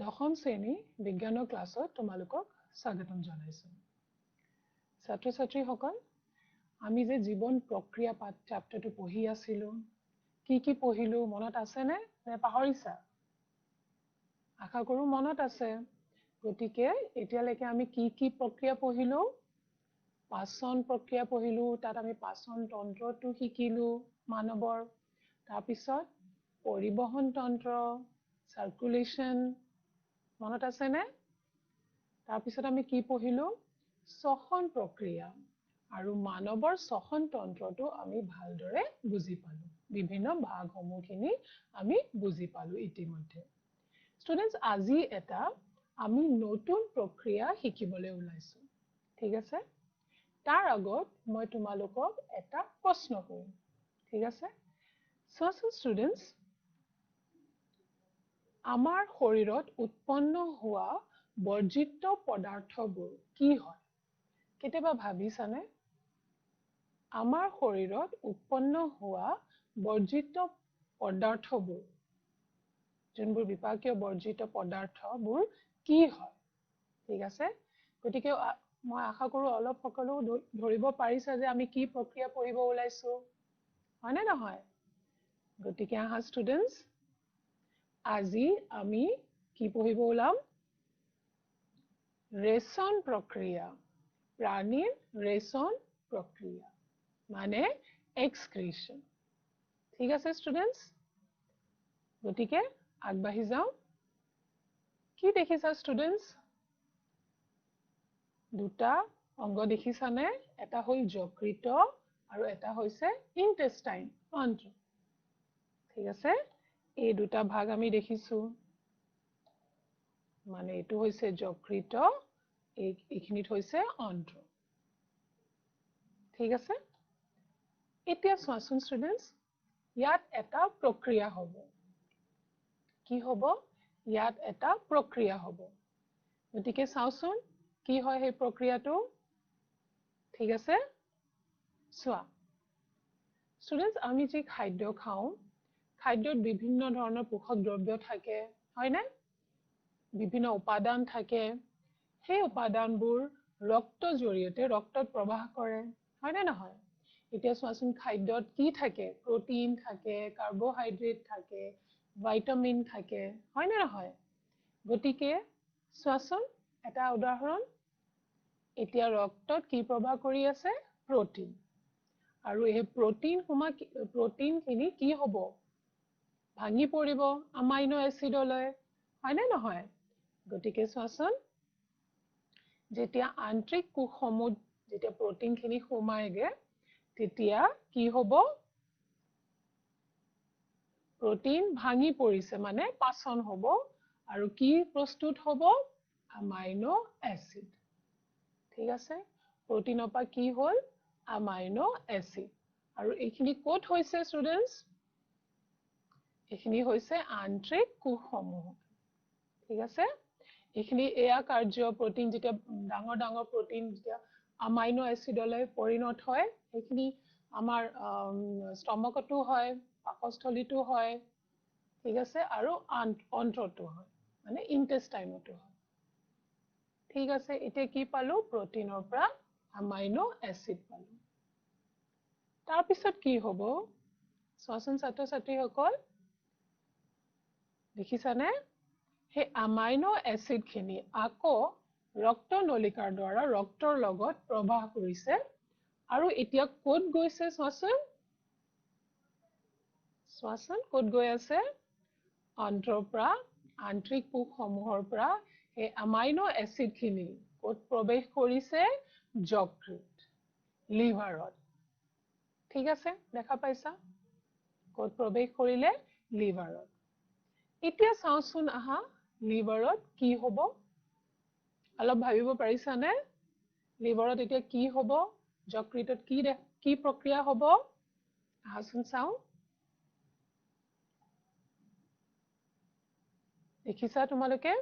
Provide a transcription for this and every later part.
দশম শ্ৰেণী বিজ্ঞানৰ ক্লাছত তোমালোকক স্বাগতম জনাইছো। ছাত্ৰ ছাত্ৰীসকল, আমি যে জীৱন প্ৰক্ৰিয়া পাঠ চেপ্টাৰটো পঢ়ি আছিলো, কি পঢ়িলো মনত আছে নে পাহৰিছা? আশা কৰো মনত আছে। গতিকে এতিয়ালৈকে আমি কি প্ৰক্ৰিয়া পঢ়িলো? পাচন প্ৰক্ৰিয়া পঢ়িলো, তাত আমি পাচন তন্ত্ৰটো শিকিলো মানৱৰ। তাৰপিছত পৰিবহন তন্ত্ৰ, সাৰ্কুলেশ্যন মনত আছে নে? তাৰপিছত আমি কি পঢ়িলো? শ্বসন প্ৰক্ৰিয়া আৰু মানৱৰ শ্বসন তন্ত্ৰটো আমি ভালদৰে বুজি পালো। বিভিন্ন ভাগসমূহখিনি আমি বুজি পালো ইতিমধ্যে। ষ্টুডেণ্টছ, আজি এটা আমি নতুন প্ৰক্ৰিয়া শিকিবলৈ ওলাইছো। ঠিক আছে? তাৰ আগত মই তোমালোকক এটা প্ৰশ্ন কৰিম। ঠিক আছে? চোৱাচোন ষ্টুডেণ্টছ, আমাৰ শৰীৰত উৎপন্ন হোৱা বৰ্জিত পদাৰ্থবোৰ কি হয়? কেতিয়াবা ভাবিছানে? আমাৰ শৰীৰত উৎপন্ন হোৱা বৰ্জিত পদাৰ্থবোৰ, যোনবোৰ বিপাকীয় বৰ্জিত পদাৰ্থবোৰ কি হয়? ঠিক আছে? গতিকে মই আশা কৰো অলপ সকলো ধৰিব পাৰিছা যে আমি কি প্ৰক্ৰিয়া পঢ়িব ওলাইছো, হয়নে নহয়? গতিকে আহা ষ্টুডেণ্টছ, আজি আমি কি পঢ়িব ওলাম? ৰেচন প্ৰক্ৰিয়া, প্ৰাণীৰ ৰেচন প্ৰক্ৰিয়া, মানে এক্সক্ৰিশ্যন। ঠিক আছে ষ্টুডেণ্টছ? গতিকে আগবাঢ়ি যাওঁ। কি দেখিছা ষ্টুডেণ্টছ? দুটা অংগ দেখিছানে? এটা হ'ল যকৃত আৰু এটা হৈছে ইন্টেষ্টাইন, অন্ত্ৰ। ঠিক আছে? এই দুটা ভাগ আমি দেখিছো। মানে এইটো হৈছে যকৃত, এইখিনিত হৈছে অন্ত্ৰ। ঠিক আছে? এতিয়া চোৱাচোন ষ্টুডেণ্টছ, ইয়াত এটা প্ৰক্ৰিয়া হ'ব। কি হ'ব? ইয়াত এটা প্ৰক্ৰিয়া হ'ব। গতিকে চাওচোন কি হয় সেই প্ৰক্ৰিয়াটো। ঠিক আছে? চোৱা ষ্টুডেণ্টছ, আমি যি খাদ্য খাওঁ, খাদ্যত বিভিন্ন ধৰণৰ পোষক দ্ৰব্য থাকে, হয়নে? বিভিন্ন উপাদান থাকে। সেই উপাদানবোৰ ৰক্তৰ জৰিয়তে ৰক্তত প্ৰবাহ কৰে, হয়নে নহয়? এতিয়া চোৱাচোন খাদ্যত কি থাকে? প্ৰটিন থাকে, কাৰ্বহাইড্ৰেট থাকে, ভাইটামিন থাকে, হয়নে নহয়? গতিকে চোৱাচোন এটা উদাহৰণ। এতিয়া ৰক্তত কি প্ৰবাহ কৰি আছে? প্ৰটিন। আৰু এই প্ৰটিনখিনি কি হ'ব? ভাঙি পৰিব আমাইনো এচিডলৈ, হয়নে নহয়? গতিকে চোৱাচোন, যেতিয়া আন্তৰিক কোষসমূহ যেতিয়া প্ৰটিনখিনি সোমায়গে, তেতিয়া কি হ'ব? প্ৰটিন ভাঙি পৰিছে, মানে পাচন হ'ব আৰু কি প্ৰস্তুত হ'ব? আমাইনো এচিড। ঠিক আছে? প্ৰটিনৰ পৰা কি হ'ল? আমাইনো এচিড। আৰু এইখিনি ক'ত হৈছে ষ্টুডেণ্টছ? এইখিনি হৈছে আন্তৰিক কোষসমূহ। ঠিক আছে? এইখিনি এয়া কাৰ্য, প্ৰটিন যেতিয়া ডাঙৰ প্ৰটিন যেতিয়া আমাইনো এচিডলৈ পৰিণত হয়, সেইখিনি আমাৰ ষ্টমকতো হয়, পাকস্থলীতো হয়। ঠিক আছে? আৰু অন্ত্ৰতো হয়, মানে ইন্টেষ্টাইনতো হয়। ঠিক আছে? এতিয়া কি পালো? প্ৰটিনৰ পৰা আমাইনো এচিড পালো। তাৰপিছত কি হ'ব? চোৱাচোন ছাত্ৰ ছাত্ৰীসকল, দেখিছানে? সেই আমাইনো এচিডখিনি আকৌ ৰক্ত নলিকাৰ দ্বাৰা ৰক্তৰ লগত প্ৰবাহ কৰিছে আৰু এতিয়া ক'ত গৈছে চোৱাচোন? চোৱাচোন ক'ত গৈ আছে? অন্ত্ৰৰ পৰা, আন্তৰিক কোষসমূহৰ পৰা সেই আমাইনো এচিডখিনি ক'ত প্ৰৱেশ কৰিছে? যকৃত, লিভাৰত। ঠিক আছে? দেখা পাইছা? ক'ত প্ৰৱেশ কৰিলে? লিভাৰত। এতিয়া চাওচোন আহা, লিভাৰত কি হ'ব? অলপ ভাবিব পাৰিছানে? লিভাৰত এতিয়া কি হ'ব? যকৃতত কি প্ৰক্ৰিয়া হ'ব? আহাচোন চাওঁ। দেখিছা তোমালোকে?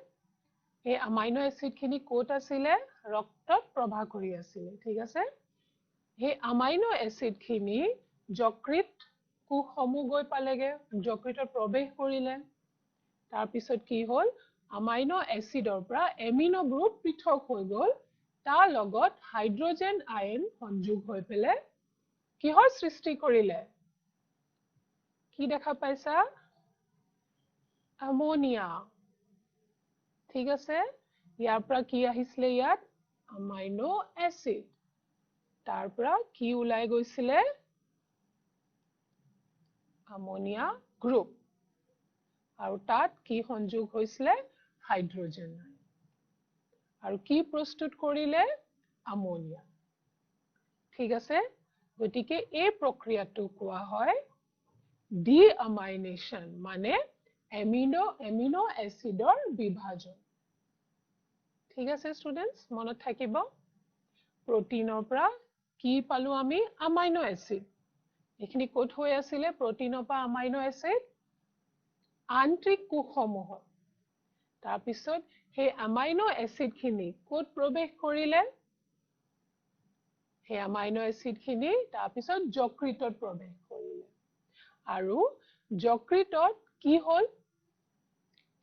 এই আমাইনো এচিডখিনি ক'ত আছিলে? ৰক্তত প্ৰবাহ কৰি আছিলে। ঠিক আছে? সেই আমাইনো এচিডখিনি যকৃত কোষসমূহ গৈ পালেগে, যকৃতত প্ৰৱেশ কৰিলে। তাৰপিছত কি হ'ল? amino acidৰ পৰা amino group পৃথক হৈ গ'ল তাৰ লগত হাইড্ৰোজেন আয়ন সংযোগ হৈ পেলাই কিহৰ সৃষ্টি কৰিলে কি দেখা পাইছা ammonia ঠিক আছে ইয়াৰ পৰা কি আহিছিলে ইয়াত amino acid তাৰ পৰা কি ওলাই গৈছিলে ammonia group আৰু তাত কি সংযোগ হৈছিলে হাইড্ৰোজেন আৰু কি প্ৰস্তুত কৰিলে ammonia ঠিক আছে গতিকে এই প্ৰক্ৰিয়াটো কোৱা হয় ডিএমাইনেশন মানে এমিনো এসিডৰ বিভাজন ঠিক আছে ষ্টুডেন্টস মনত থাকিব প্ৰটিনৰ পৰা কি পালো আমি এমাইনো এসিড এখিনি কোড হৈ আছিল প্ৰটিনৰ পৰা এমাইনো এসিড আন্ত্ৰিক কোষসমূহত তাৰ পিছত সেই এমাইনো এসিড খিনি কোড প্ৰৱেশ কৰিলে সেই এমাইনো এসিড খিনি তাৰ পিছত যকৃতত প্ৰৱেশ কৰিলে আৰু যকৃতত কি হল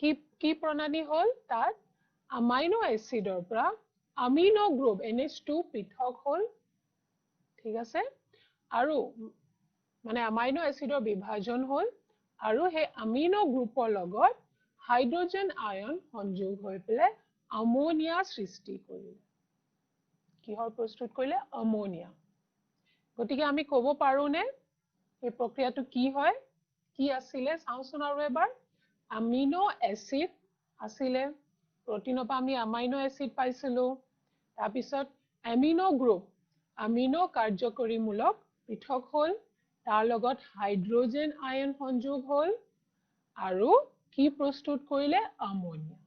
কি প্ৰণালী হল তাত এমাইনো এসিডৰ পৰা আমিনো গ্ৰুপ NH2 পৃথক হল ঠিক আছে আৰু মানে এমাইনো এসিডৰ বিভাজন হল আৰু হে আমিনো গ্ৰুপৰ লগত হাইড্ৰোজেন আয়ন সংযোগ হৈ পেলে অ্যামোনিয়া সৃষ্টি কৰিলে কিহৰ প্ৰস্তুত কৰিলে অ্যামোনিয়া গতিকে আমি ক'ব পাৰো নে এই প্ৰক্ৰিয়াটো কি হয় কি আছিল চাওচোন আৰু এবাৰ আমিনো এসিড আছিল প্ৰটিনৰ পৰা আমি এমাইনো এসিড পাইছিলো তাৰ পিছত এমিনো গ্ৰুপ আমিনো কাৰ্যকৰীমূলক পৃথক হল তাৰ লগত হাইড্ৰোজেন আয়ন সংযোগ হল আৰু কি প্ৰস্তুত কৰিলে অ্যামোনিয়া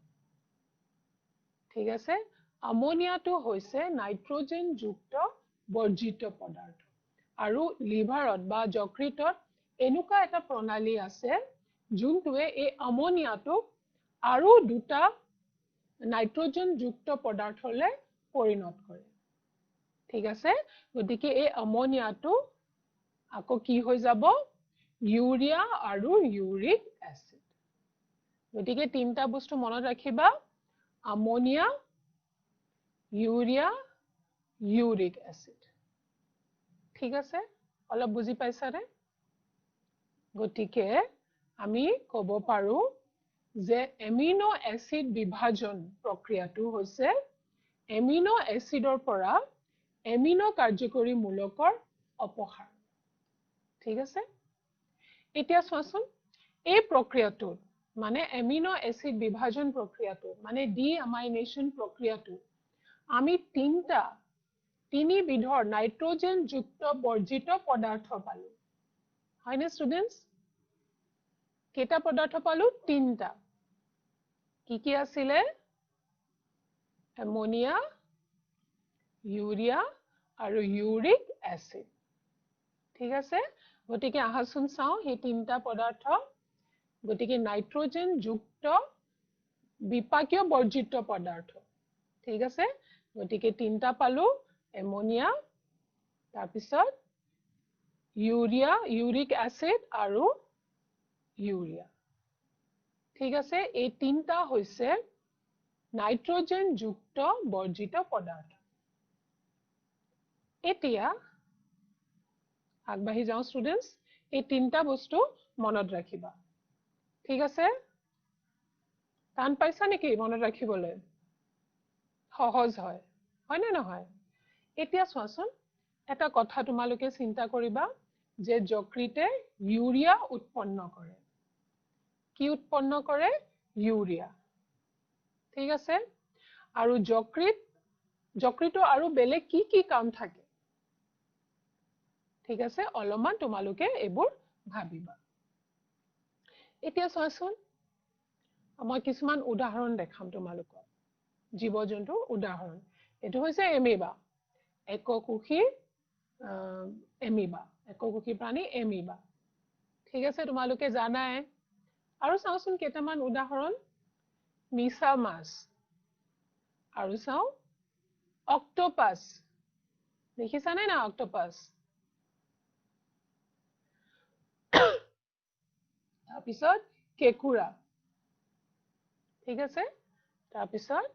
ঠিক আছে অ্যামোনিয়াটো হৈছে নাইট্ৰোজেন যুক্ত বৰ্জিত পদাৰ্থ আৰু লিভাৰত বা যকৃতত এনেকুৱা এটা প্ৰণালী আছে যোনটোৱে এই অ্যামোনিয়াটো আৰু দুটা নাইট্ৰোজেন যুক্ত পদাৰ্থলৈ পৰিণত কৰে ঠিক আছে গতিকে এই অ্যামোনিয়াটো আকৌ কি হৈ যাব ইউৰিয়া আৰু ইউৰিক এসিড গতিকে তিনটা বস্তু মনত ৰাখিবা অ্যামোনিয়া ইউৰিয়া ইউৰিক এসিড ঠিক আছে অলপ বুজি পাইছানে গতিকে আমি ক'ব পাৰো যে এমিনো এসিড বিভাজন প্ৰক্ৰিয়াটো হৈছে এমিনো এসিডৰ পৰা এমিনো কাৰ্যকৰী মূলকৰ অপসাৰণ ঠিক আছে এতিয়া চোৱাচোন এই প্ৰক্ৰিয়াটো মানে এমিনো এসিড বিভাজন প্ৰক্ৰিয়াটো মানে ডিএমাইনেশন প্ৰক্ৰিয়াটো আমি তিনি বিধৰ নাইট্ৰোজেন যুক্ত বৰ্জিত পদাৰ্থ পালো হয়নে ষ্টুডেন্টস কেটা পদাৰ্থ পালো তিনটা কি আছিলে এমোনিয়া ইউৰিয়া আৰু ইউৰিক এসিড ঠিক আছে গতিকে আহাচোন চাও এই তিনটা পদাৰ্থ গতিকে নাইট্ৰোজেন যুক্ত বিপাকীয় বৰ্জিত পদাৰ্থ ঠিক আছে গতিকে তিনটা পালো এমোনিয়া তাৰ পিছত ইউৰিয়া ইউৰিক এসিড আৰু ইউৰিয়া ঠিক আছে এই তিনটা হৈছে নাইট্ৰোজেন যুক্ত বৰ্জিত পদাৰ্থ এতিয়া আগবাঢ়ি যাও ষ্টুডেন্টস এই তিনটা বস্তু মনত ৰাখিবা ঠিক আছে টান পাইছা নেকি মনত ৰাখিবলৈ সহজ হয় হয়নে নহয় এতিয়া চোৱাচোন এটা কথা তোমালোকে চিন্তা কৰিবা যে যকৃতে ইউৰিয়া উৎপন্ন কৰে কি উৎপন্ন কৰে ইউৰিয়া ঠিক আছে আৰু যকৃত আৰু বেলেগ কি কাম থাকে ঠিক আছে অলপমান তোমালোকে এইবোৰ ভাবিবা এতিয়া চোৱাচোন মই কিছুমান উদাহৰণ দেখাম তোমালোকক জীৱ-জন্তুৰ উদাহৰণ এটো হৈছে এমিবা এককোষী এককোষী প্ৰাণী এমিবা ঠিক আছে তোমালোকে জানাই আৰু চাওচোন কেইটামান উদাহৰণ মিছা মাছ আৰু চাও অক্টোপাছ দেখিছানে না অক্টোপাছ তাৰপিছত কেকুৰা ঠিক আছে তাৰ পিছত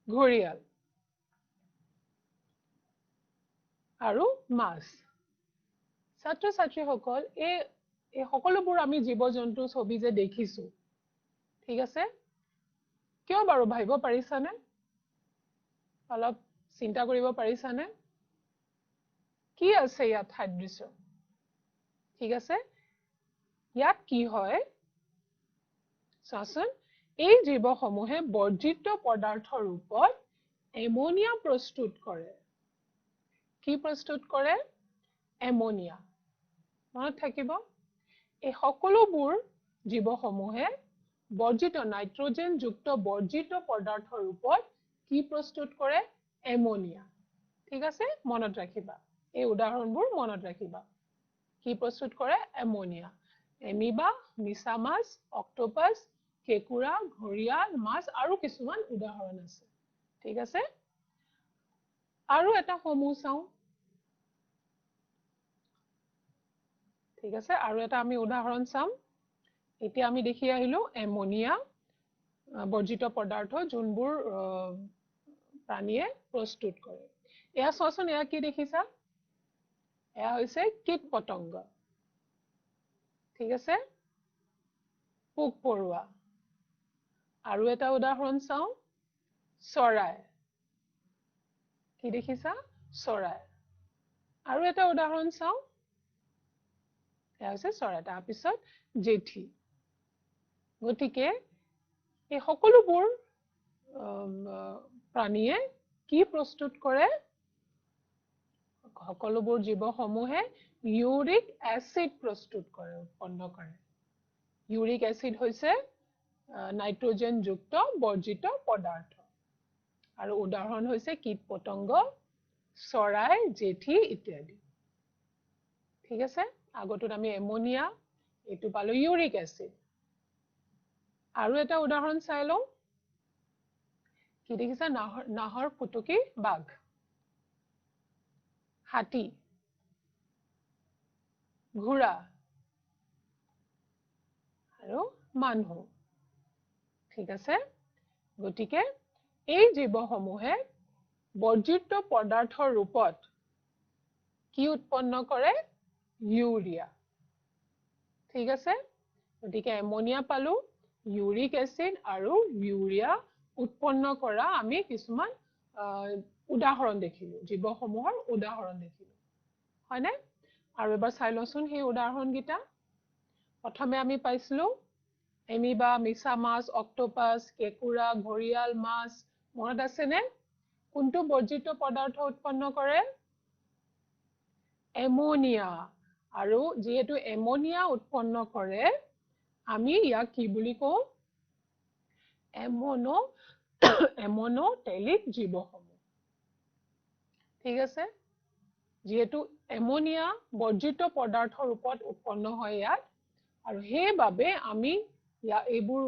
ঘৰিয়াল আৰু মাছ ছাত্ৰ ছাত্ৰীসকল এই সকলোবোৰ আমি জীৱ জন্তু ছবি যে দেখিছো ঠিক আছে কিয় বাৰু ভাবিব পাৰিছানে অলপ চিন্তা কৰিব পাৰিছানে কি আছে ইয়াত সাদৃশ্য ঠিক আছে ইয়াত কি হয় চাচোন এই জীৱসমূহে বৰ্জিত পদাৰ্থৰ ৰূপত এমোনিয়া প্ৰস্তুত কৰে কি প্ৰস্তুত কৰে এমোনিয়া মনত থাকিব এই সকলোবোৰ জীৱসমূহে বৰ্জিত নাইট্ৰজেন যুক্ত বৰ্জিত পদাৰ্থৰ ৰূপত কি প্ৰস্তুত কৰে এমোনিয়া ঠিক আছে মনত ৰাখিবা এই উদাহৰণবোৰ মনত ৰাখিবা কি প্ৰস্তুত কৰে এমোনিয়া এমিবা মিছা মাছ অক্টোপাছ কেকুৰা ঘৰিয়াল মাছ আৰু কিছুমান উদাহৰণ আছে ঠিক আছে আৰু এটা সমূহ চাওঁ ঠিক আছে আৰু এটা আমি উদাহৰণ চাম এতিয়া আমি দেখি আহিলো এমোনিয়া বৰ্জিত পদাৰ্থ যোনবোৰ প্ৰাণীয়ে প্ৰস্তুত কৰে এয়া চোৱাচোন এয়া কি দেখিছা এয়া হৈছে কীট পতংগ ঠিক আছে পোক পৰুৱা আৰু এটা উদাহৰণ চাওঁ চৰাই কি দেখিছা চৰাই আৰু এটা উদাহৰণ চাওঁ এয়া হৈছে চৰাই তাৰ পিছত জেঠী গতিকে এই সকলোবোৰ প্ৰাণীয়ে কি প্ৰস্তুত কৰে সকলোবোৰ জীৱসমূহে ইউৰিক এচিড প্ৰস্তুত কৰে উৎপন্ন কৰে ইউৰিক এচিড হৈছে নাইট্ৰজেন যুক্ত বৰ্জিত পদাৰ্থ আৰু উদাহৰণ হৈছে কীট পতংগ চৰাই জেঠী ইত্যাদি ঠিক আছে আগতত আমি এমোনিয়া এটো পালো ইউৰিক এচিড আৰু এটা উদাহৰণ চাই লওঁ কি দেখিছা নাহৰ ফুটুকি বাঘ হাতী ঘোঁৰা আৰু মানুহ ঠিক আছে গতিকে এই জীৱসমূহে বৰ্জিত পদাৰ্থৰ ৰূপত কি উৎপন্ন কৰে ইউৰিয়া ঠিক আছে গতিকে এমোনিয়া পালো ইউৰিক এচিড আৰু ইউৰিয়া উৎপন্ন কৰা আমি কিছুমান উদাহৰণ দেখিলো জীৱসমূহৰ উদাহৰণ দেখিলো হয়নে আৰু এবাৰ চাই লওঁচোন সেই উদাহৰণ গিটা প্ৰথমে আমি পাইছিলো এমিবা মিছা মাছ অক্টোপাছ কেকুৰা ঘৰিয়াল মাছ মনত আছেনে কোনটো বৰ্জিত পদাৰ্থ উৎপন্ন কৰে এমোনিয়া আৰু যেহেতু এমোনিয়া উৎপন্ন কৰে আমি ইয়াক কি বুলি কওঁ এমোনোটেলিক জীৱসমূহ ঠিক আছে যেহেতু এমোনিয়া বৰ্জিত পদাৰ্থৰ ৰূপত উৎপন্ন হয় ইয়াত আৰু সেইবাবে আমি এইবোৰ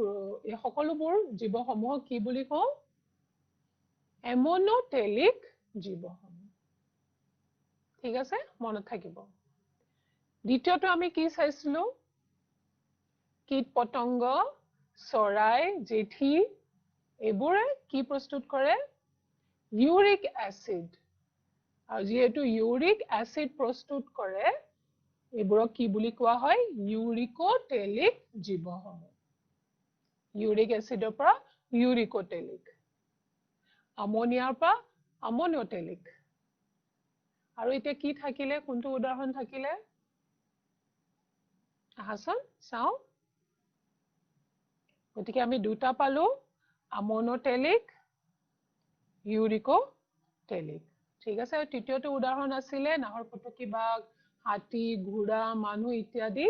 সকলোবোৰ জীৱসমূহক কি বুলি কওঁ এমোনোটেলিক জীৱসমূহ ঠিক আছে মনত থাকিব দ্বিতীয়টো আমি কি চাইছিলো কীট পতংগ চৰাই জেঠী এইবোৰে কি প্ৰস্তুত কৰে ইউৰিক এচিড আৰু যেহেতু ইউৰিক এচিড প্ৰস্তুত কৰে এইবোৰক কি বুলি কোৱা হয় ইউৰিকোটেলিক জীৱসমূহ ইউৰিক এচিডৰ পৰা ইউৰিকোটেলিক আমোনিয়াৰ পৰা আমোনোটেলিক আৰু এতিয়া কি থাকিলে কোনটো উদাহৰণ থাকিলে আহাচোন চাও গতিকে আমি দুটা পালো আমোনোটেলিক ইউৰিকোটেলিক ঠিক আছে আৰু তৃতীয়টো উদাহৰণ আছিলে নাহৰ ফুটুকি বাঘ হাতী ঘোঁৰা মানুহ ইত্যাদি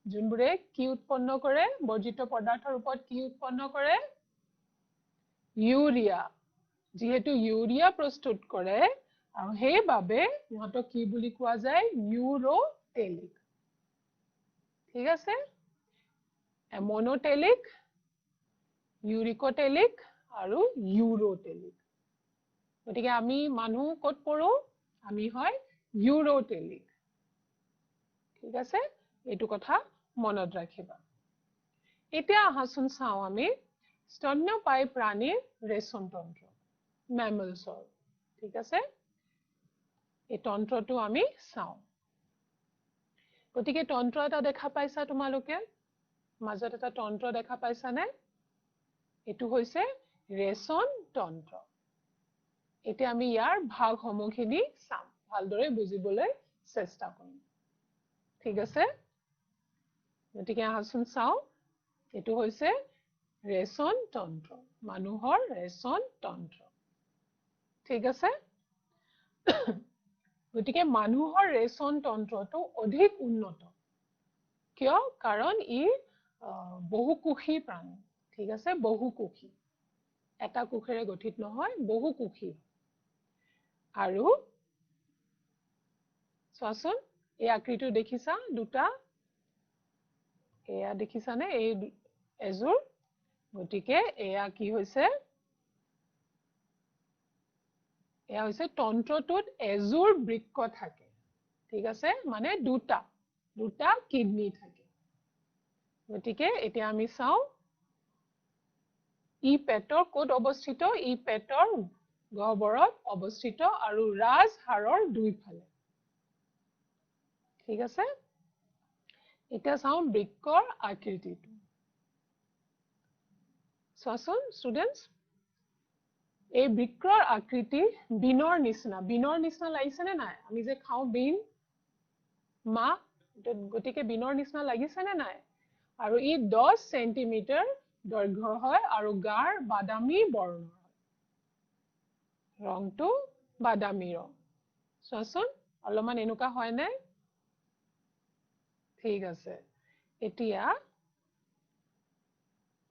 যোনবোৰে কি উৎপন্ন কৰে বৰ্জিত পদাৰ্থৰ ৰূপত কি উৎপন্ন কৰে ইউৰিয়া যেহেতু ইউৰিয়া প্ৰস্তুত কৰে আৰু সেইবাবে ইহঁতক কি বুলি কোৱা যায় ইউৰোটেলিক ঠিক আছে এমোনোটেলিক ইউৰিকোটেলিক আৰু ইউৰোটেলিক গতিকে আমি মানুহ ক'ত পৰো আমি হয় ইউৰোটেলিক ঠিক আছে এইটো কথা মনত ৰাখিবা এতিয়া আহাচোন চাও আমি স্তন্যপায়ী প্ৰাণীৰ ৰেচন তন্ত্ৰ মেমলছৰ ঠিক আছে এই তন্ত্ৰটো আমি চাও গতিকে তন্ত্ৰ এটা দেখা পাইছা তোমালোকে মাজত এটা তন্ত্ৰ দেখা পাইছা নে এটো হৈছে ৰেচন তন্ত্ৰ এতিয়া আমি ইয়াৰ ভাগসমূহখিনি চাম ভালদৰে বুজিবলৈ চেষ্টা কৰিম ঠিক আছে গতিকে আহাচোন চাও এটো হৈছে ৰেচন তন্ত্ৰ মানুহৰ ৰেচন তন্ত্ৰ ঠিক আছে গতিকে মানুহৰ ৰেচন তন্ত্ৰটো অধিক উন্নত কিয় কাৰণ ই বহুকোষী প্ৰাণী ঠিক আছে বহুকোষী এটা কোষেৰে গঠিত নহয় বহুকোষী আৰু চোৱাচোন এই আকৃতিটো দেখিছা দুটা এয়া দেখিছানে এই এজোৰ গতিকে এয়া কি হৈছে এয়া হৈছে তন্ত্ৰটোত এজোৰ বৃক্ক থাকে ঠিক আছে মানে দুটা কিডনি থাকে গতিকে এতিয়া আমি চাও ই পেটৰ কোড অৱস্থিত ই পেটৰ গহ্বৰত অৱস্থিত আৰু ৰাজহাড়ৰ দুইফালে ঠিক আছে এতিয়া চাও বৃক্কৰ আকৃতিটো চোৱাচোন ষ্টুডেন্টস এই বৃক্কৰ আকৃতি বিনৰ নিচিনা লাগিছে নে নাই আমি যে খাও বিন মা গতিকে বিনৰ নিচিনা লাগিছে নে নাই আৰু ই 10 সেন্টিমিটাৰ দৈৰ্ঘ্য হয় আৰু গাৰ বাদামী বৰ্ণৰ ৰংটো বাদামী ৰং চোৱাচোন অলপমান এনেকুৱা হয় নে ঠিক আছে এতিয়া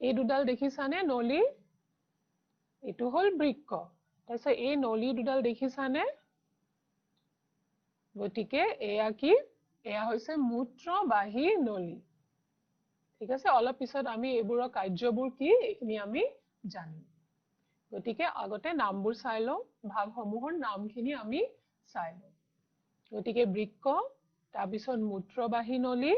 এই দুডাল দেখিছানে নলী এটো হল বৃক্ক তাৰপিছত এই নলী দুডাল দেখিছানে গতিকে এয়া কি এয়া হৈছে মূত্ৰবাহী নলী ঠিক আছে অলপ পিছত আমি এইবোৰৰ কাৰ্যবোৰ কি এইখিনি আমি জানিম গতিকে আগতে নামবোৰ চাই লওঁ ভাগসমূহৰ নামখিনি আমি চাই লওঁ গতিকে বৃক্ক তাৰপিছত মূত্ৰবাহী নলী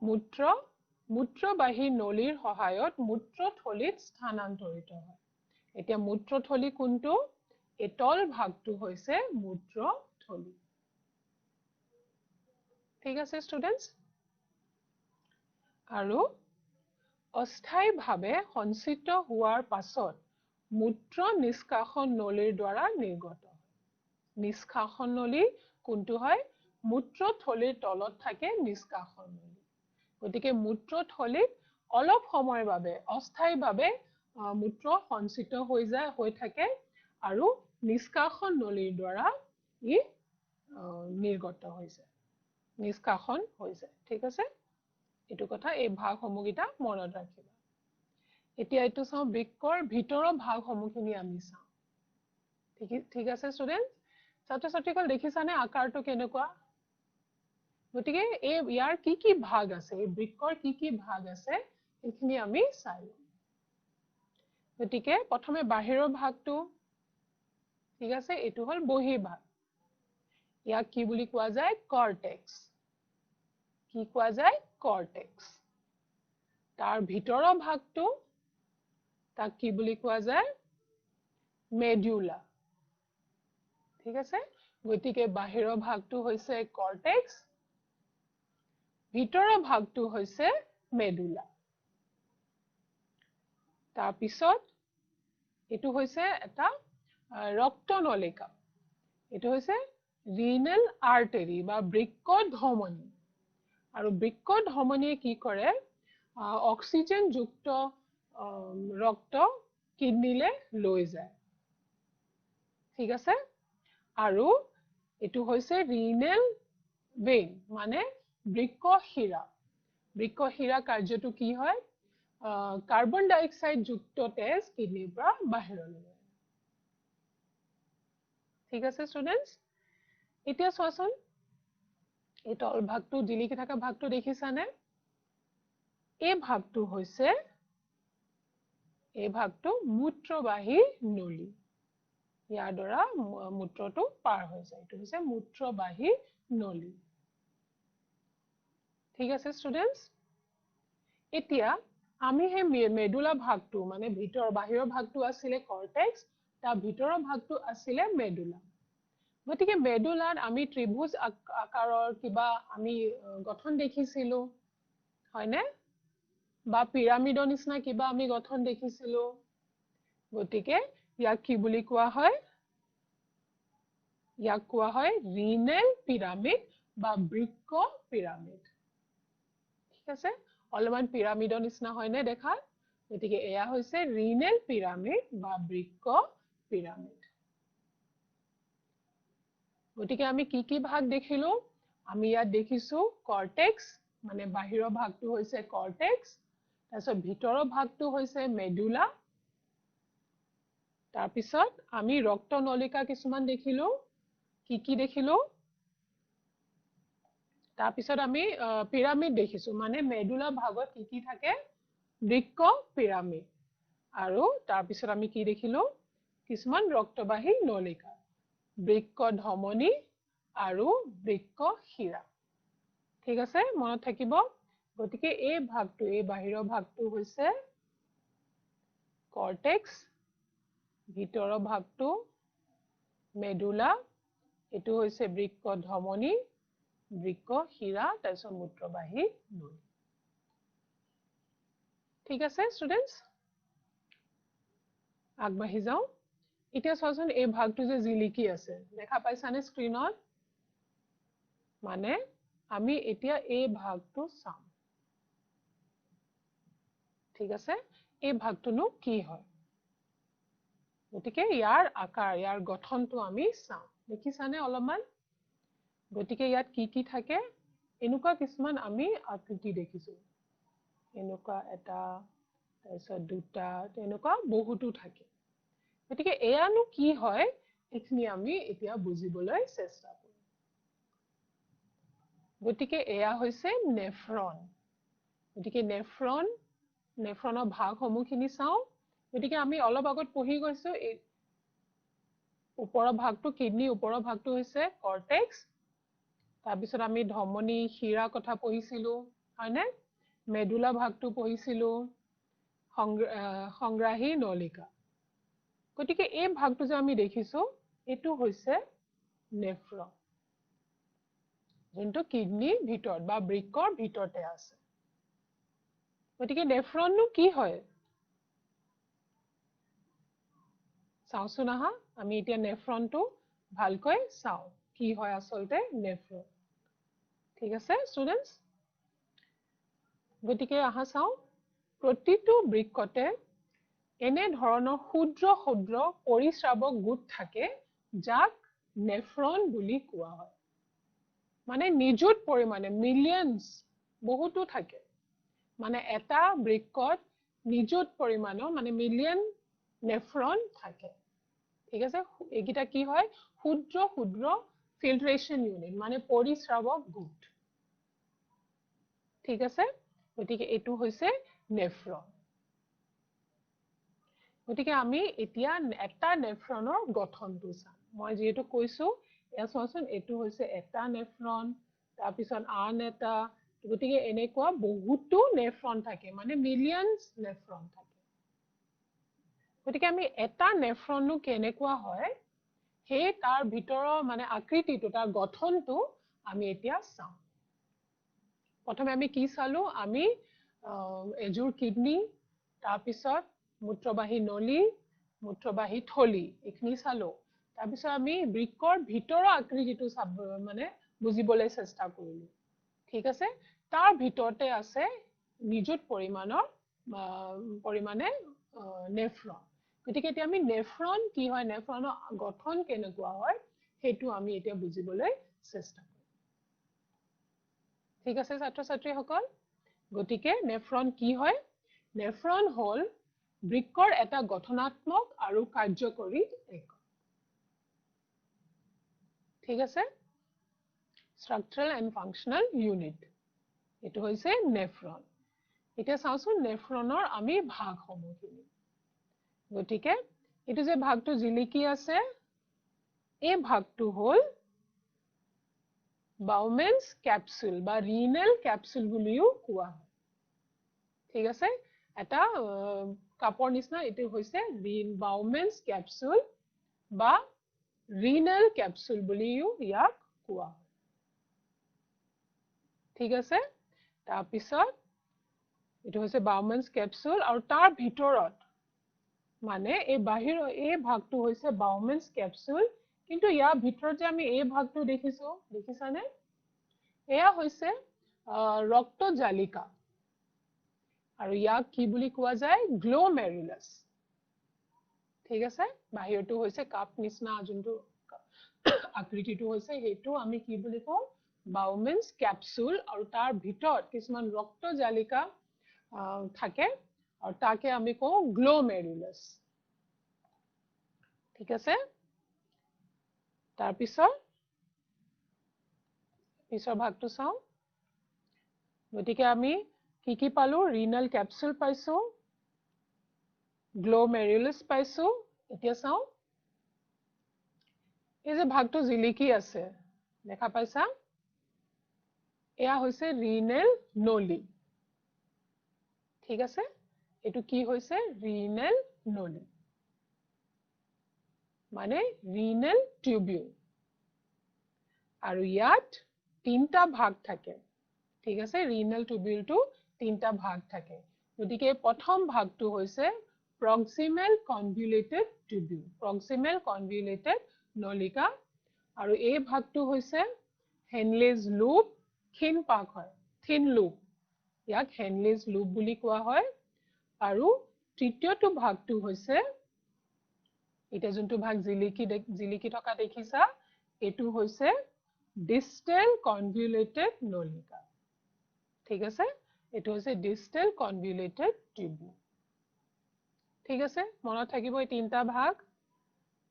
মূত্ৰবাহী নলীৰ সহায়ত মূত্ৰথলীত স্থানান্তৰিত হয় এতিয়া মূত্ৰথলী কোনটো এই তল ভাগটো হৈছে মূত্ৰথলী ঠিক আছে ষ্টুডেন্টস আৰু অস্থায়ীভাৱে সঞ্চিত হোৱাৰ পাছত মূত্ৰ নিষ্কাশন নলীৰ দ্বাৰা নিৰ্গত হয় নিষ্কাশন নলী কোনটো হয় মূত্ৰথলীৰ তলত থাকে নিষ্কাশন নলী গতিকে মূত্ৰথলীত অলপ সময়ৰ বাবে অস্থায়ীভাৱে মূত্ৰ সঞ্চিত হৈ থাকে আৰু নিষ্কাশন নলীৰ দ্বাৰা ই নিৰ্গত হৈছে নিষ্কাশন হৈছে ঠিক আছে এটো কথা এই ভাগসমূহগিটা মনত ৰাখিবা এতিয়া এটো চাও বৃক্কৰ ভিতৰৰ ভাগসমূহখিনি আমি চাও ঠিক আছে ষ্টুডেন্ট ছাত্ৰ ছাত্ৰীসকল দেখিছানে আকাৰটো কেনেকুৱা গতিকে এই ইয়াৰ কি ভাগ আছে এই বৃক্কৰ কি ভাগ আছে এইখিনি আমি চাই লম গতিকে প্ৰথমে বাহিৰৰ ভাগটো ঠিক আছে এটো হল বহিৰ্ভাগ ইয়াক কি বুলি কোৱা যায় কৰ্টেক্স কি কোৱা যায় কৰ্টেক্স তাৰ ভিতৰৰ ভাগটো তাক কি বুলি কোৱা যায় মেডুলা ঠিক আছে গতিকে বাহিৰৰ ভাগটো হৈছে কৰ্টেক্স ভিতৰৰ ভাগটো হৈছে মেডুলা তাৰ পিছত এটো হৈছে এটা ৰক্তনলিকা এটো হৈছে ৰিনেল আৰ্টাৰি বা বৃক্ক ধমনী আৰু বৃক্ক ধমনীয়ে কি কৰে অক্সিজেন যুক্ত ৰক্ত কিডনিলে লৈ যায় ঠিক আছে আৰু এটো হৈছে ৰিনেল ভেইন মানে বৃক্কশিৰা কাৰ্যটো কি হয় কাৰ্বন ডাই অক্সাইড যুক্ত তেজ কিডনিৰ পৰা বাহিৰলৈ ঠিক আছে ষ্টুডেন্টস এতিয়া চোৱাচোন এই তল ভাগটো জিলিকি থকা ভাগটো দেখিছানে এই ভাগটো হৈছে মূত্ৰবাহী নলী ইয়াৰ দ্বাৰা মূত্ৰটো পাৰ হৈ যায় এটো হৈছে মূত্ৰবাহী নলী ঠিক আছে ষ্টুডেন্টস এতিয়া আমি হে মেডুলা ভাগটো মানে ভিতৰ বাহিৰৰ ভাগটো আছিলে কৰ্টেক্স তাৰ ভিতৰৰ ভাগটো আছিলে মেডুলা গতিকে মেডুলাত আমি ত্ৰিভুজ আকাৰৰ কিবা আমি গঠন দেখিছিলো হয়নে বা পিৰামিডৰ নিচিনা কিবা আমি গঠন দেখিছিলো গতিকে ইয়াক কি বুলি কোৱা হয় ইয়াক কোৱা হয় ৰিনেল পিৰামিড বা বৃক্ক পিৰামিড ঠিক আছে অলপমান পিৰামিডৰ নিচিনা হয়নে দেখা গতিকে এয়া হৈছে ৰিনেল পিৰামিড বা বৃক্ক পিৰামিড গতিকে আমি কি ভাগ দেখিলো আমি ইয়াত দেখিছো কৰ্টেক্স মানে বাহিৰৰ ভাগটো হৈছে কৰ্টেক্স তাৰপিছত ভিতৰৰ ভাগটো হৈছে মেডুলা তাৰপিছত আমি ৰক্তনলিকা কিছুমান দেখিলো কি দেখিলো তাৰপিছত আমি পিৰামিড দেখিছো মানে মেডুলা ভাগত কি থাকে বৃক্ক পিৰামিড আৰু তাৰপিছত আমি কি দেখিলো কিছুমান ৰক্তবাহী নলিকা বৃক্ক ধমনী আৰু বৃক্ক শিৰা ঠিক আছে মনত থাকিব গতিকে এই ভাগটো এই বাহিৰৰ ভাগটো হৈছে কৰ্টেক্স ভিতৰৰ ভাগটো মেডুলা এটো হৈছে বৃক্ক ধমনী বৃক্ক শিৰা তাৰপিছত মূত্ৰবাহী নলী ঠিক আছে ষ্টুডেন্টস আগবাঢ়ি যাও এতিয়া চাওঁচোন এই ভাগটো যে জিলিকি আছে দেখা পাইছানে স্ক্ৰিনত মানে আমি এতিয়া এই ভাগটো চাম ঠিক আছে এই ভাগটোনো কি হয় গতিকে ইয়াৰ আকাৰ ইয়াৰ গঠনটো আমি চাম দেখিছানে অলপমান গতিকে ইয়াত কি থাকে এনেকুৱা কিছুমান আমি আকৃতি দেখিছো এনেকুৱা এটা তাৰপিছত দুটা তেনেকুৱা বহুতো থাকে গতিকে এয়ানো কি হয় এইখিনি আমি এতিয়া বুজিবলৈ চেষ্টা কৰিম গতিকে এয়া হৈছে নেফ্ৰন গতিকে নেফ্ৰনৰ ভাগসমূহখিনি চাওঁ গতিকে আমি অলপ আগত পঢ়ি গৈছো ওপৰৰ ভাগটো কিডনি ওপৰৰ ভাগটো হৈছে কৰ্টেক্স তাৰপিছত আমি ধমনী শিৰা কথা পঢ়িছিলো হয়নে মেডুলা ভাগটো পঢ়িছিলো সংগ্ৰাহী নলিকা গতিকে এই ভাগটো যে আমি দেখিছো এটো হৈছে নেফ্ৰন যোনটো কিডনিৰ ভিতৰত বা বৃক্কৰ ভিতৰতে আছে গতিকে নেফ্ৰননো কি হয় চাওঁচোন আহা আমি এতিয়া নেফ্ৰনটো ভালকৈ চাওঁ কি হয় আচলতে নেফ্ৰন ঠিক আছে ষ্টুডেন্টস গতিকে আহা চাওঁ প্ৰতিটো বৃক্কতে এনে ধৰণৰ ক্ষুদ্ৰ পৰিস্ৰাৱক গোট থাকে যাক নেফ্ৰন বুলি কোৱা হয় মানে নিযুত পৰিমাণে মিলিয়নছ বহুতো থাকে মানে এটা বৃক্কত নিযুত পৰিমাণৰ মানে মিলিয়ন নেফ্ৰন থাকে ঠিক আছে এইকেইটা কি হয় ক্ষুদ্ৰ ফিল্ট্ৰেশ্যন ইউনিট মানে পৰিস্ৰাৱক গোট ঠিক আছে গতিকে এটো হৈছে নেফ্ৰন গতিকে আমি এতিয়া এটা নেফ্ৰনৰ গঠনটো চাম মই যেটো কৈছো এয়া চোৱাচোন এটো হৈছে এটা নেফ্ৰন তাৰপিছত আন এটা গতিকে এনেকুৱা বহুতো নেফ্ৰন থাকে মানে মিলিয়নছ নেফ্ৰন থাকে গতিকে আমি এটা নেফ্ৰননো কেনেকুৱা হয় সেই তাৰ ভিতৰৰ মানে আকৃতিটো তাৰ গঠনটো আমি এতিয়া চাম প্ৰথমে আমি কি চালো আমি এজোৰ কিডনি তাৰপিছত মূত্ৰবাহী নলী মূত্ৰবাহী থলি এইখিনি চালো তাৰপিছত আমি বৃক্কৰ ভিতৰৰ আকৃতিটো মানে বুজিবলৈ চেষ্টা কৰিলো ঠিক আছে তাৰ ভিতৰতে আছে নিযুত পৰিমাণে নেফ্ৰন গতিকে এতিয়া আমি নেফ্ৰন কি হয় নেফ্ৰনৰ গঠন কেনেকুৱা হয় সেইটো আমি এতিয়া বুজিবলৈ চেষ্টা কৰিম ঠিক আছে ছাত্ৰ ছাত্ৰীসকল গতিকে নেফ্ৰন কি হয় নেফ্ৰন হল বৃক্কৰ এটা গঠনাত্মক আৰু কাৰ্যকৰী একক ঠিক আছে structural and functional unit এটো হৈছে নেফ্ৰন এতিয়া চাওঁচোন নেফ্ৰনৰ আমি ভাগসমূহখিনি গতিকে এটো যে ভাগটো জিলিকি আছে এই ভাগটো হল বাউমেন্স ক্যাপসুল বা রিনেল ক্যাপসুল বুলিও কোৱা হয় ঠিক আছে এটা কাপৰ নিচিনা এটো হৈছে বাউমেন্স ক্যাপসুল বা ৰিনেল ক্যাপসুল বুলিও ইয়াক কোৱা হয় ঠিক আছে তাৰ পিছত এটো হৈছে বাউমেন্স ক্যাপসুল আৰু তাৰ ভিতৰত মানে এই বাহিৰৰ এই ভাগটো হৈছে বাউমেন্স ক্যাপসুল কিন্তু ইয়াৰ ভিতৰত যে আমি এই ভাগটো দেখিছানে এয়া হৈছে ৰক্তজালিকা আৰু ইয়াক কি বুলি কোৱা যায় গ্লোমেৰুলাছ ঠিক আছে বাহিৰটো হৈছে কাপ নিচিনা যোনটো আকৃতিটো হৈছে হেতু আমি কি বুলি কওঁ বাউমেন্স ক্যাপসুল আৰু তাৰ ভিতৰত কিছুমান ৰক্তজালিকা থাকে আৰু তাকে আমি কওঁ গ্লোমেৰুলাছ ঠিক আছে তাৰ পিছৰ ভাগটো চাওঁ গতিকে আমি কি পালো ৰিনেল ক্যাপসুল পাইছো গ্লোমেৰুলাছ পাইছো এতিয়া চাওঁ এই যে ভাগটো জিলিকি আছে দেখা পাইছা এয়া হৈছে ৰিনেল নলী ঠিক আছে এটো কি হৈছে ৰিনেল নলী মানে ৰিনেল টিউবিউল আৰু ইয়াত তিনটা ভাগ থাকে ঠিক আছে ৰিনেল টিউবিউলটো তিনটা ভাগ থাকে গতিকে প্ৰথম ভাগটো হৈছে proximal convoluted tubule proximal convoluted নলিকা আৰু এই ভাগটো হৈছে হেনলেজ লুপ ক্ষীণ পাক হয় থিন লুপ ইয়াক হেনলেজ লুপ বুলি কোৱা হয় আৰু তৃতীয়টো ভাগটো হৈছে এটা যোনটো ভাগ জিলিকি থকা দেখিছা এটো হৈছে ডিষ্টেল কনভলিউটেড নলিকা ঠিক আছে এটো হৈছে ডিষ্টেল কনভলিউটেড টিউবিউল ঠিক আছে মনত থাকিব এই তিনটা ভাগ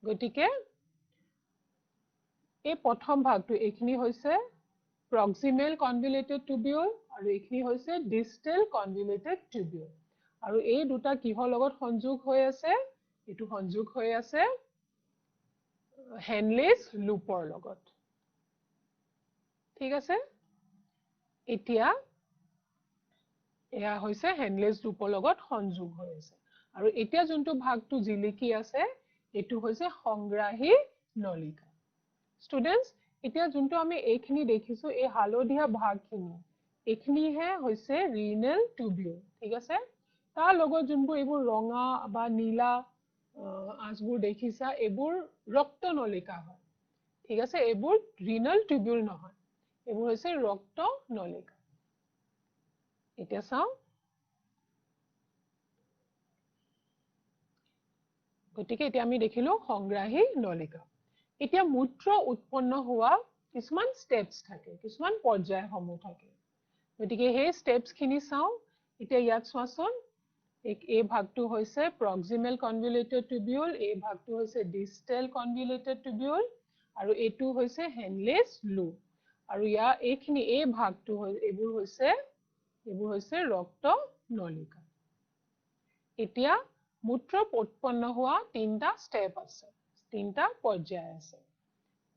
গতিকে এই প্ৰথম ভাগটো এইখিনি হৈছে প্ৰক্সিমেল কনভলিউটেড টিউবিউল আৰু এইখিনি হৈছে ডিষ্টেল কনভলিউটেড টিউবিউল আৰু এই দুটা কিহৰ লগত সংযোগ হৈ আছে এটো সংযোগ হৈ আছে হেনলেজ লুপৰ লগত ঠিক আছে এতিয়া এয়া হৈছে হেনলেজ লুপৰ লগত সংযোগ হৈ আছে আৰু এতিয়া যোনটো ভাগটো জিলিকি আছে এটো হৈছে সংগ্ৰাহী নলিকা ষ্টুডেন্টস এতিয়া যোনটো আমি এইখিনি দেখিছো এই হালধীয়া ভাগখিনি এইখিনিহে হৈছে ৰিনেল টিউবিউল ঠিক আছে তাৰ লগত যোনবোৰ এইবোৰ ৰঙা বা নীলা আঁচবোৰ দেখিছা এইবোৰ ৰক্ত নলিকা হয় ঠিক আছে এইবোৰ ৰিনেল টিউবিউল নহয় এইবোৰ হৈছে ৰক্ত নলিকা এতিয়া চাওঁ গতিকে এতিয়া আমি দেখিলো সংগ্ৰাহী নলিকা এতিয়া মূত্ৰ উৎপন্ন হোৱা কিছুমান স্টেপস থাকে কিছুমান পৰ্যায়সমূহ থাকে গতিকে সেই স্টেপসখিনি চাওঁ এতিয়া ইয়াত চোৱাচোন এই ভাগটো হৈছে প্ৰক্সিমেল কনভলিউটেড টিউবিউল এই ভাগটো হৈছে ডিষ্টেল কনভলিউটেড টিউবিউল আৰু এটো হৈছে হেনলেজ লুপ আৰু এইখিনি এই ভাগটো এইবোৰ হৈছে ৰক্ত নলিকা এতিয়া মূত্ৰ উৎপন্ন হোৱা তিনটা স্টেপ আছে তিনটা পৰ্যায় আছে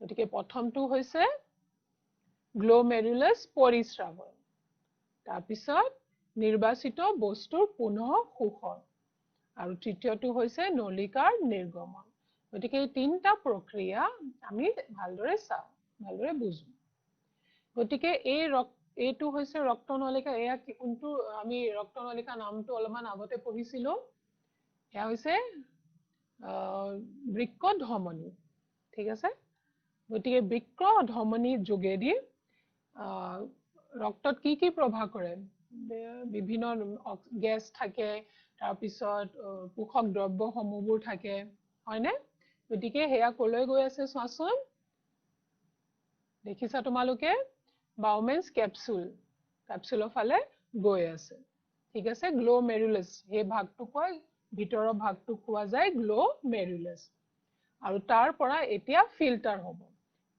গতিকে প্ৰথমটো হৈছে গ্লোমেৰুলাছ পৰিস্ৰাৱণ তাৰ পিছত নিৰ্বাচিত বস্তুৰ পুনঃ শোষণ আৰু তৃতীয়টো হৈছে নলিকাৰ নিৰ্গমন গতিকে এই তিনটা প্ৰক্ৰিয়া আমি ভালদৰে চাওঁ ভালদৰে বুজো গতিকে এইটো হৈছে ৰক্তনলিকা এয়া কোনটো আমি ৰক্তনলিকা নামটো অলপমান আগতে পঢ়িছিলো এয়া হৈছে বৃক্ক ধমনী ঠিক আছে গতিকে বৃক্ক ধমনীৰ যোগেদি ৰক্তত কি প্ৰভাৱ কৰে বিভিন্ন গেছ থাকে তাৰ পিছত পোষক দ্ৰব্যসমূহবোৰ থাকে হয়নে গতিকে হেয়া কলৈ গৈ আছে চোৱাচোন দেখিছা তোমালোকে বাউমেন্স ক্যাপসুলৰ ফালে গৈ আছে ঠিক আছে গ্লোমেৰুলাছ এই ভাগটো কয় ভিতৰৰ ভাগটো কোৱা যায় গ্লোমেৰুলাছ আৰু তাৰ পৰা এতিয়া ফিল্টাৰ হ'ব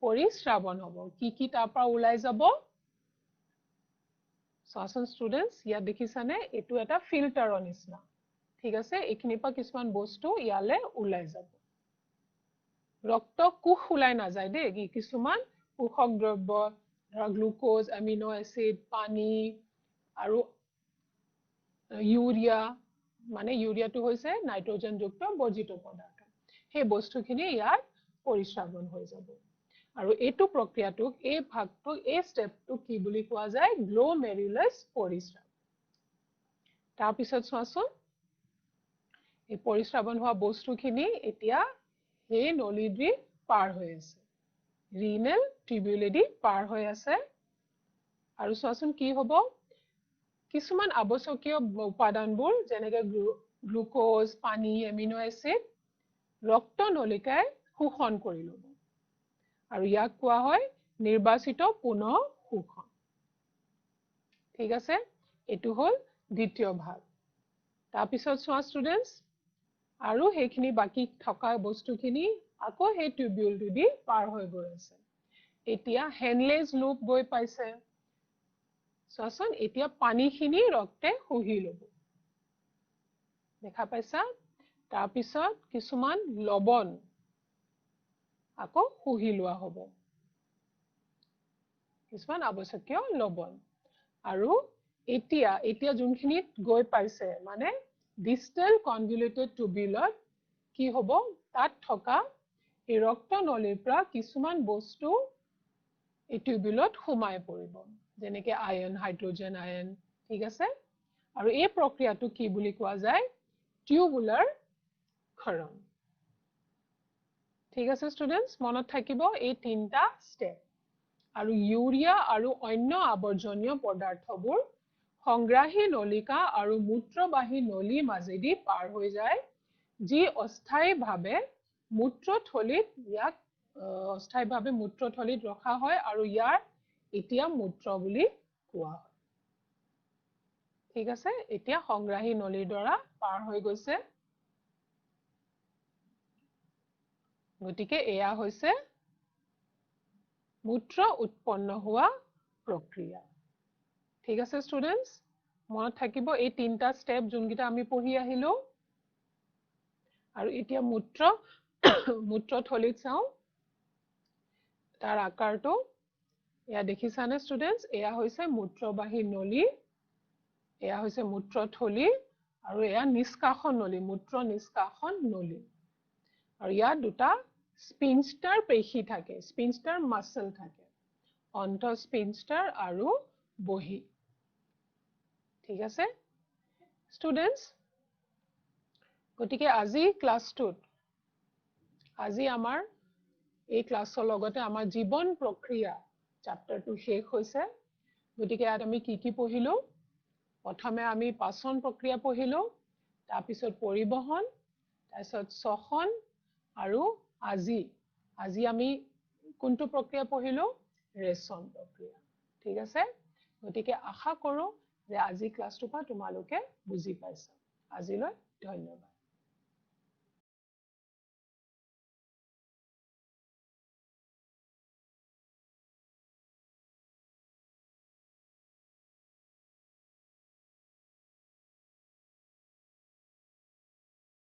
পৰিস্ৰাৱণ হ'ব কি তাৰ পৰা ওলাই যাব চোৱাচোন ষ্টুডেন্টস ইয়াত দেখিছানে এটো এটা ফিল্টাৰৰ নিচিনা ঠিক আছে এইখিনিৰ পৰা কিছুমান বস্তু ইয়ালে ওলাই যাব ৰক্ত কোষ ওলাই নাযায় দেই কিছুমান পোষক দ্ৰব্য গ্লুকোজ এমিনো এসিড পানী আৰু ইউৰিয়া মানে ইউৰিয়াটো হৈছে নাইট্ৰজেন যুক্ত বৰ্জিত পদাৰ্থ সেই বস্তুখিনি ইয়াত পৰিস্ৰাৱন হৈ যাব আৰু এইটো প্ৰক্ৰিয়াটোক এই ভাগটোক এই ষ্টেপটোক কি বুলি কোৱা যায় গ্লোমেৰুলাছ পৰিস্ৰাৱ তাৰ পিছত চোৱাচোন এই পৰিস্ৰাৱন হোৱা বস্তুখিনি এতিয়া সেই নলীদ্বী পাৰ হৈ আছে ৰিনেল টিউবুলেদি পাৰ হৈ আছে আৰু চোৱাচোন কি হ'ব কিছুমান আৱশ্যকীয় উপাদানবোৰ যেনেকৈ গ্লুকোজ পানী এমিনো এচিড ৰক্ত নলিকাই শোষণ কৰি ল'ব আৰু ইয়াক কোৱা হয় নিৰ্বাচিত পুনঃ শোষণ ঠিক আছে এইটো হ'ল দ্বিতীয় ভাগ তাৰপিছত চোৱা ষ্টুডেণ্টছ আৰু সেইখিনি বাকি থকা বস্তুখিনি আকৌ সেই টিউবিউলটো দি পাৰ হৈ গৈ আছে এতিয়া হেনলেজ লুপ গৈ পাইছে চোৱাচোন এতিয়া পানীখিনি ৰক্তে শুহি ল'ব দেখা পাইছা তাৰপিছত কিছুমান লৱণ আকৌ শুহি লোৱা হ'ব কিছুমান আৱশ্যকীয় লৱণ আৰু এতিয়া যোনখিনিত গৈ পাইছে মানে distal convoluted tubule কি হ'ব তাত থকা এই ৰক্ত নলীৰ পৰা কিছুমান বস্তু এই টিউবুলত সোমাই পৰিব যেনেকৈ আয়ন হাইড্ৰোজেন আয়ন ঠিক আছে আৰু এই প্ৰক্ৰিয়াটো কি বুলি কোৱা যায় টিউবুলাৰ ক্ষৰণ ঠিক আছে ষ্টুডেণ্টছ মনত থাকিব এই তিনিটা ষ্টেপ আৰু ইউৰিয়া আৰু অন্য আৱৰ্জনীয় পদাৰ্থবোৰ সংগ্ৰাহী নলিকা আৰু মূত্ৰবাহী নলীৰ মাজেদি পাৰ হৈ যায় যি অস্থায়ীভাৱে মূত্ৰথলীত ইয়াক অস্থায়ীভাৱে মূত্ৰথলীত ৰখা হয় আৰু ইয়াৰ এতিয়া মূত্ৰ বুলি কোৱা হয় ঠিক আছে এতিয়া সংগ্ৰাহী নলীৰ দ্বাৰা পাৰ হৈ গৈছে গতিকে এয়া হৈছে মূত্ৰ উৎপন্ন হোৱা প্ৰক্ৰিয়া ঠিক আছে ষ্টুডেণ্টছ মনত থাকিব এই তিনিটা ষ্টেপ যোনকেইটা আমি পঢ়ি আহিলো আৰু এতিয়া মূত্ৰথলীত চাওঁ তাৰ আকাৰটো এয়া দেখিছানে ষ্টুডেণ্টছ এয়া হৈছে মূত্ৰবাহী নলী এয়া হৈছে মূত্ৰথলী আৰু এয়া নিষ্কাশন নলী মূত্ৰ নিষ্কাশন নলী আৰু ইয়াত দুটা স্পিনষ্টাৰ পেশী থাকে স্পিনষ্টাৰ মাসল থাকে অন্তঃস্পিনষ্টাৰ আৰু বহি ঠিক আছে ষ্টুডেণ্টছ গতিকে আজি ক্লাছটোত আজি আমাৰ এই ক্লাছৰ লগতে আমাৰ জীৱন প্ৰক্ৰিয়া চেপ্টাৰটো শেষ হৈছে গতিকে ইয়াত আমি কি পঢ়িলো প্ৰথমে আমি পাচন প্ৰক্ৰিয়া পঢ়িলো তাৰপিছত পৰিবহন তাৰপিছত শ্বসন আৰু আজি আমি কোনটো প্ৰক্ৰিয়া পঢ়িলো ৰেচন প্ৰক্ৰিয়া ঠিক আছে গতিকে আশা কৰো যে আজি ক্লাছটোৰ পৰা তোমালোকে বুজি পাইছা আজিলৈ ধন্যবাদ